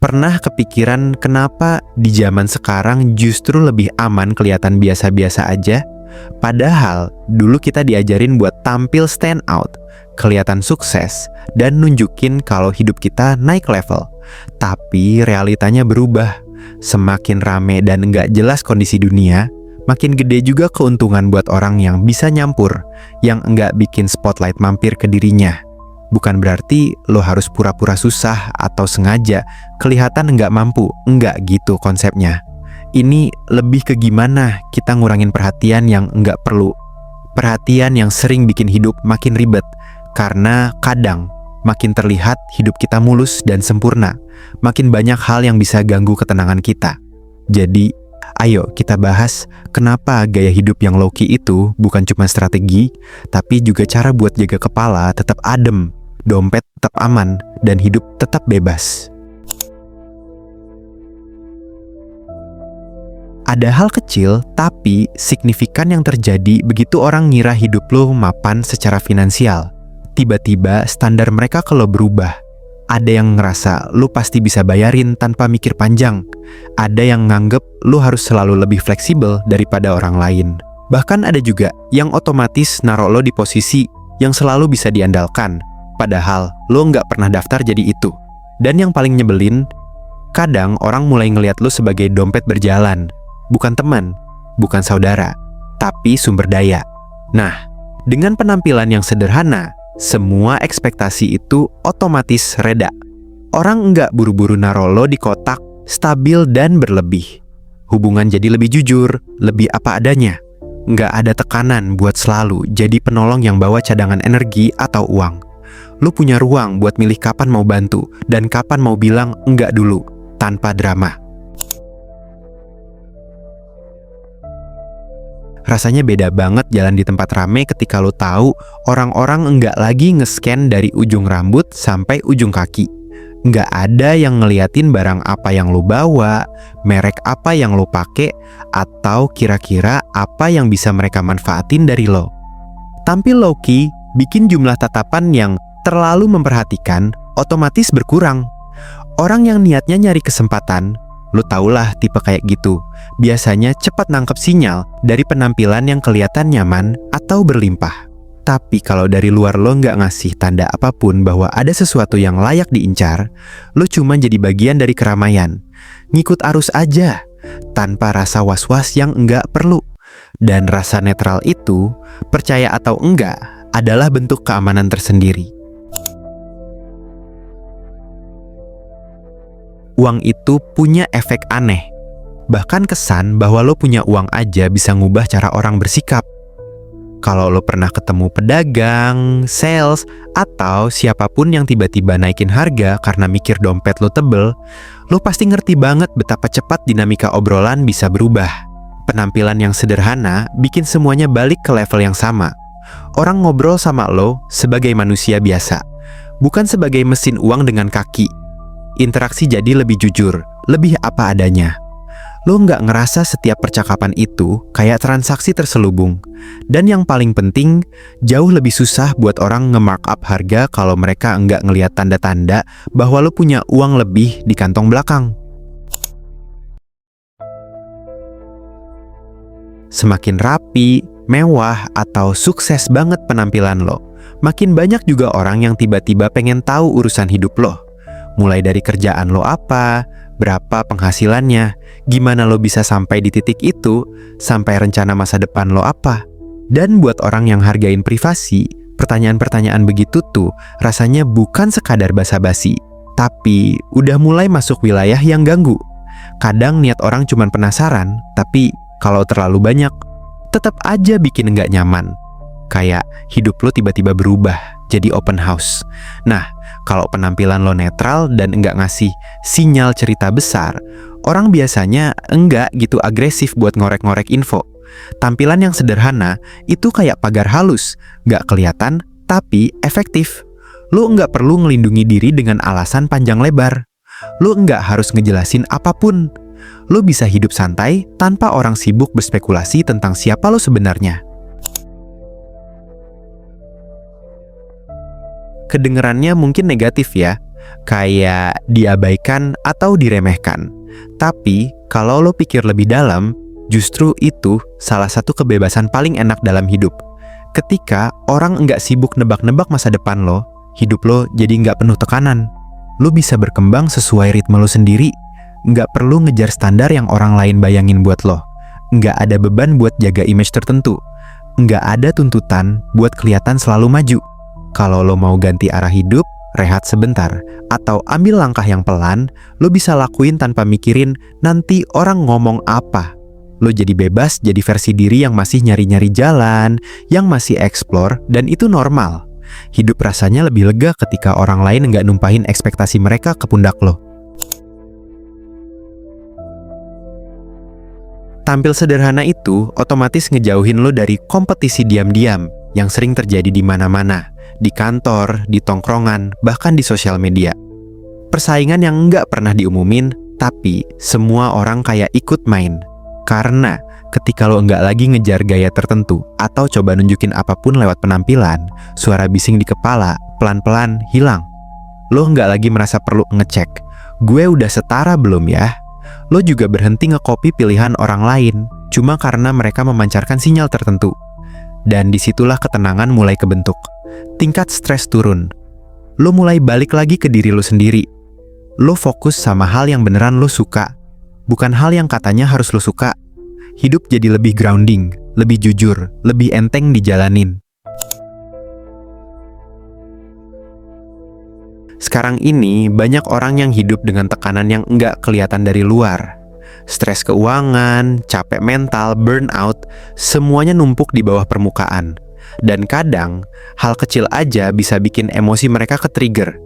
Pernah kepikiran kenapa di zaman sekarang justru lebih aman kelihatan biasa-biasa aja? Padahal dulu kita diajarin buat tampil stand out, kelihatan sukses, dan nunjukin kalau hidup kita naik level. Tapi realitanya berubah. Semakin rame dan nggak jelas kondisi dunia, makin gede juga keuntungan buat orang yang bisa nyampur, yang nggak bikin spotlight mampir ke dirinya. Bukan berarti lo harus pura-pura susah atau sengaja kelihatan nggak mampu, nggak gitu konsepnya. Ini lebih ke gimana kita ngurangin perhatian yang nggak perlu. Perhatian yang sering bikin hidup makin ribet, karena kadang makin terlihat hidup kita mulus dan sempurna, makin banyak hal yang bisa ganggu ketenangan kita. Jadi, ayo kita bahas kenapa gaya hidup yang low-key itu bukan cuma strategi, tapi juga cara buat jaga kepala tetap adem, dompet tetap aman, dan hidup tetap bebas. Ada hal kecil tapi signifikan yang terjadi begitu orang ngira hidup lo mapan secara finansial. Tiba-tiba standar mereka kalau berubah. Ada yang ngerasa lo pasti bisa bayarin tanpa mikir panjang. Ada yang nganggep lo harus selalu lebih fleksibel daripada orang lain. Bahkan ada juga yang otomatis naruh lo di posisi yang selalu bisa diandalkan. Padahal lo nggak pernah daftar jadi itu. Dan yang paling nyebelin, kadang orang mulai ngelihat lo sebagai dompet berjalan. Bukan teman, bukan saudara, tapi sumber daya. Nah, dengan penampilan yang sederhana, semua ekspektasi itu otomatis reda. Orang nggak buru-buru naruh lo di kotak, stabil dan berlebih. Hubungan jadi lebih jujur, lebih apa adanya. Nggak ada tekanan buat selalu jadi penolong yang bawa cadangan energi atau uang. Lo punya ruang buat milih kapan mau bantu dan kapan mau bilang enggak dulu, tanpa drama. Rasanya beda banget jalan di tempat rame ketika lo tahu orang-orang enggak lagi nge-scan dari ujung rambut sampai ujung kaki. Enggak ada yang ngeliatin barang apa yang lo bawa, merek apa yang lo pake, atau kira-kira apa yang bisa mereka manfaatin dari lo. Tampil low-key bikin jumlah tatapan yang terlalu memperhatikan otomatis berkurang. Orang yang niatnya nyari kesempatan, lo taulah tipe kayak gitu, biasanya cepat nangkep sinyal dari penampilan yang kelihatan nyaman atau berlimpah. Tapi kalau dari luar lo nggak ngasih tanda apapun bahwa ada sesuatu yang layak diincar, lo cuma jadi bagian dari keramaian. Ngikut arus aja, tanpa rasa was-was yang nggak perlu. Dan rasa netral itu, percaya atau enggak, adalah bentuk keamanan tersendiri. Uang itu punya efek aneh. Bahkan kesan bahwa lo punya uang aja bisa ngubah cara orang bersikap. Kalau lo pernah ketemu pedagang, sales, atau siapapun yang tiba-tiba naikin harga karena mikir dompet lo tebel, lo pasti ngerti banget betapa cepat dinamika obrolan bisa berubah. Penampilan yang sederhana bikin semuanya balik ke level yang sama. Orang ngobrol sama lo sebagai manusia biasa, bukan sebagai mesin uang dengan kaki. Interaksi jadi lebih jujur, lebih apa adanya. Lo nggak ngerasa setiap percakapan itu kayak transaksi terselubung. Dan yang paling penting, jauh lebih susah buat orang nge-markup harga kalau mereka nggak ngelihat tanda-tanda bahwa lo punya uang lebih di kantong belakang. Semakin rapi, mewah, atau sukses banget penampilan lo, makin banyak juga orang yang tiba-tiba pengen tahu urusan hidup lo. Mulai dari kerjaan lo apa, berapa penghasilannya, gimana lo bisa sampai di titik itu, sampai rencana masa depan lo apa. Dan buat orang yang hargain privasi, pertanyaan-pertanyaan begitu tuh rasanya bukan sekadar basa-basi, tapi udah mulai masuk wilayah yang ganggu. Kadang niat orang cuman penasaran, tapi kalau terlalu banyak, tetap aja bikin nggak nyaman. Kayak hidup lo tiba-tiba berubah jadi open house. Nah, kalau penampilan lo netral dan enggak ngasih sinyal cerita besar, orang biasanya enggak gitu agresif buat ngorek-ngorek info. Tampilan yang sederhana itu kayak pagar halus, nggak kelihatan tapi efektif. Lo enggak perlu ngelindungi diri dengan alasan panjang lebar. Lo enggak harus ngejelasin apapun. Lo bisa hidup santai tanpa orang sibuk berspekulasi tentang siapa lo sebenarnya. Kedengerannya mungkin negatif ya, kayak diabaikan atau diremehkan. Tapi kalau lo pikir lebih dalam, justru itu salah satu kebebasan paling enak dalam hidup. Ketika orang nggak sibuk nebak-nebak masa depan lo, hidup lo jadi nggak penuh tekanan. Lo bisa berkembang sesuai ritme lo sendiri, nggak perlu ngejar standar yang orang lain bayangin buat lo. Nggak ada beban buat jaga image tertentu. Nggak ada tuntutan buat kelihatan selalu maju. Kalau lo mau ganti arah hidup, rehat sebentar, atau ambil langkah yang pelan, lo bisa lakuin tanpa mikirin nanti orang ngomong apa. Lo jadi bebas jadi versi diri yang masih nyari-nyari jalan, yang masih explore, dan itu normal. Hidup rasanya lebih lega ketika orang lain nggak numpahin ekspektasi mereka ke pundak lo. Tampil sederhana itu otomatis ngejauhin lo dari kompetisi diam-diam yang sering terjadi di mana-mana, di kantor, di tongkrongan, bahkan di sosial media. Persaingan yang nggak pernah diumumin, tapi semua orang kayak ikut main. Karena ketika lo nggak lagi ngejar gaya tertentu atau coba nunjukin apapun lewat penampilan, suara bising di kepala pelan-pelan hilang. Lo nggak lagi merasa perlu ngecek, gue udah setara belum ya? Lo juga berhenti nge-copy pilihan orang lain cuma karena mereka memancarkan sinyal tertentu. Dan disitulah ketenangan mulai kebentuk. Tingkat stres turun. Lo mulai balik lagi ke diri lo sendiri. Lo fokus sama hal yang beneran lo suka, bukan hal yang katanya harus lo suka. Hidup jadi lebih grounding, lebih jujur, lebih enteng dijalanin. Sekarang ini banyak orang yang hidup dengan tekanan yang nggak kelihatan dari luar. Stres keuangan, capek mental, burnout, semuanya numpuk di bawah permukaan. Dan kadang, hal kecil aja bisa bikin emosi mereka ke-trigger.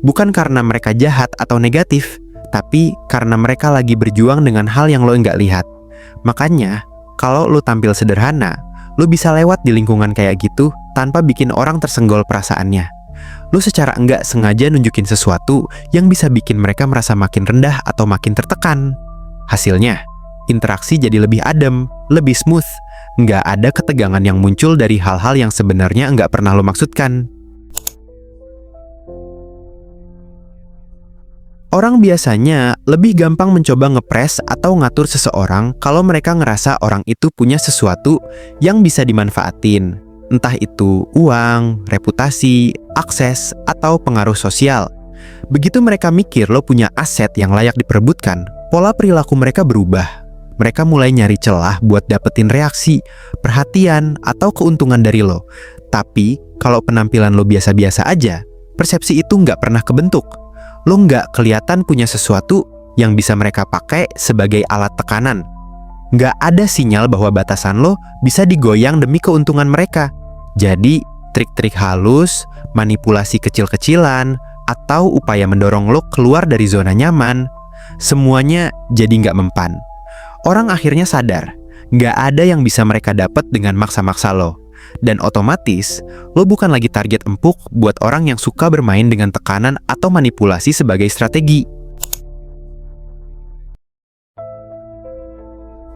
Bukan karena mereka jahat atau negatif, tapi karena mereka lagi berjuang dengan hal yang lo nggak lihat. Makanya, kalau lo tampil sederhana, lo bisa lewat di lingkungan kayak gitu tanpa bikin orang tersenggol perasaannya. Lo secara enggak sengaja nunjukin sesuatu yang bisa bikin mereka merasa makin rendah atau makin tertekan. Hasilnya, interaksi jadi lebih adem, lebih smooth. Nggak ada ketegangan yang muncul dari hal-hal yang sebenarnya nggak pernah lo maksudkan. Orang biasanya lebih gampang mencoba ngepres atau ngatur seseorang kalau mereka ngerasa orang itu punya sesuatu yang bisa dimanfaatin. Entah itu uang, reputasi, akses, atau pengaruh sosial. Begitu mereka mikir lo punya aset yang layak diperebutkan, pola perilaku mereka berubah. Mereka mulai nyari celah buat dapetin reaksi, perhatian, atau keuntungan dari lo. Tapi, kalau penampilan lo biasa-biasa aja, persepsi itu nggak pernah kebentuk. Lo nggak kelihatan punya sesuatu yang bisa mereka pakai sebagai alat tekanan. Nggak ada sinyal bahwa batasan lo bisa digoyang demi keuntungan mereka. Jadi, trik-trik halus, manipulasi kecil-kecilan, atau upaya mendorong lo keluar dari zona nyaman, semuanya jadi nggak mempan. Orang akhirnya sadar, nggak ada yang bisa mereka dapat dengan maksa-maksa lo. Dan otomatis, lo bukan lagi target empuk buat orang yang suka bermain dengan tekanan atau manipulasi sebagai strategi.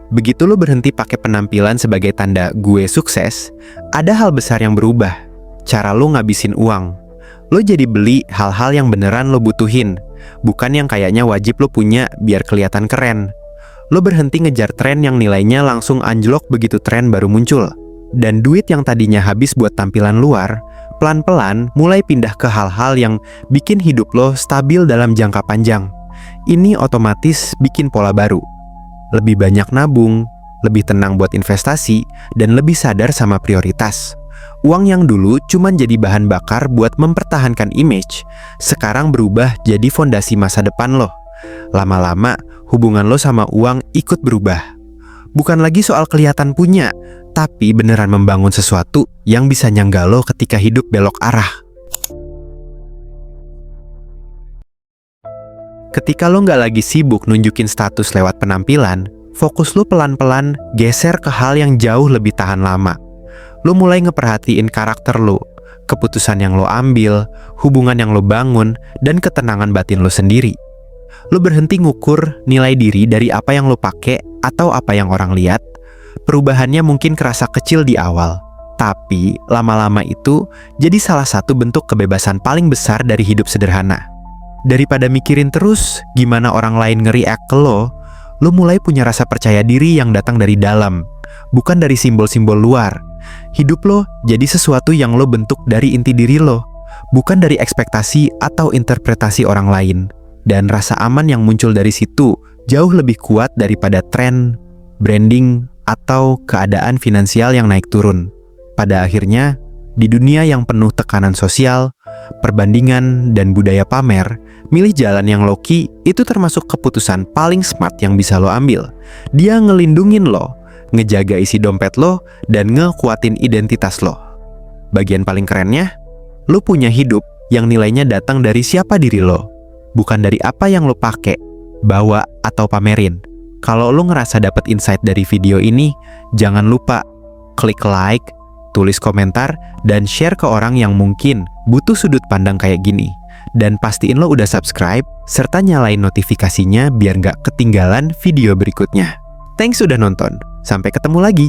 Begitu lo berhenti pakai penampilan sebagai tanda gue sukses, ada hal besar yang berubah. Cara lo ngabisin uang. Lo jadi beli hal-hal yang beneran lo butuhin, bukan yang kayaknya wajib lo punya biar kelihatan keren. Lo berhenti ngejar tren yang nilainya langsung anjlok begitu tren baru muncul. Dan duit yang tadinya habis buat tampilan luar, pelan-pelan mulai pindah ke hal-hal yang bikin hidup lo stabil dalam jangka panjang. Ini otomatis bikin pola baru. Lebih banyak nabung, lebih tenang buat investasi, dan lebih sadar sama prioritas. Uang yang dulu cuman jadi bahan bakar buat mempertahankan image, sekarang berubah jadi fondasi masa depan lo. Lama-lama, hubungan lo sama uang ikut berubah. Bukan lagi soal kelihatan punya, tapi beneran membangun sesuatu yang bisa nyangga lo ketika hidup belok arah. Ketika lo nggak lagi sibuk nunjukin status lewat penampilan, fokus lo pelan-pelan geser ke hal yang jauh lebih tahan lama. Lo mulai ngeperhatiin karakter lo, keputusan yang lo ambil, hubungan yang lo bangun, dan ketenangan batin lo sendiri. Lo berhenti ngukur nilai diri dari apa yang lo pakai atau apa yang orang lihat. Perubahannya mungkin kerasa kecil di awal, tapi lama-lama itu jadi salah satu bentuk kebebasan paling besar dari hidup sederhana. Daripada mikirin terus gimana orang lain nge-react ke lo mulai punya rasa percaya diri yang datang dari dalam, bukan dari simbol-simbol luar. Hidup lo jadi sesuatu yang lo bentuk dari inti diri lo, bukan dari ekspektasi atau interpretasi orang lain. Dan rasa aman yang muncul dari situ jauh lebih kuat daripada tren, branding, atau keadaan finansial yang naik turun. Pada akhirnya, di dunia yang penuh tekanan sosial, perbandingan, dan budaya pamer, milih jalan yang low-key itu termasuk keputusan paling smart yang bisa lo ambil. Dia ngelindungin lo, ngejaga isi dompet lo, dan ngekuatin identitas lo. Bagian paling kerennya, lo punya hidup yang nilainya datang dari siapa diri lo, bukan dari apa yang lo pakai, bawa, atau pamerin. Kalau lo ngerasa dapat insight dari video ini, jangan lupa klik like, tulis komentar, dan share ke orang yang mungkin butuh sudut pandang kayak gini. Dan pastiin lo udah subscribe, serta nyalain notifikasinya biar nggak ketinggalan video berikutnya. Thanks udah nonton, sampai ketemu lagi.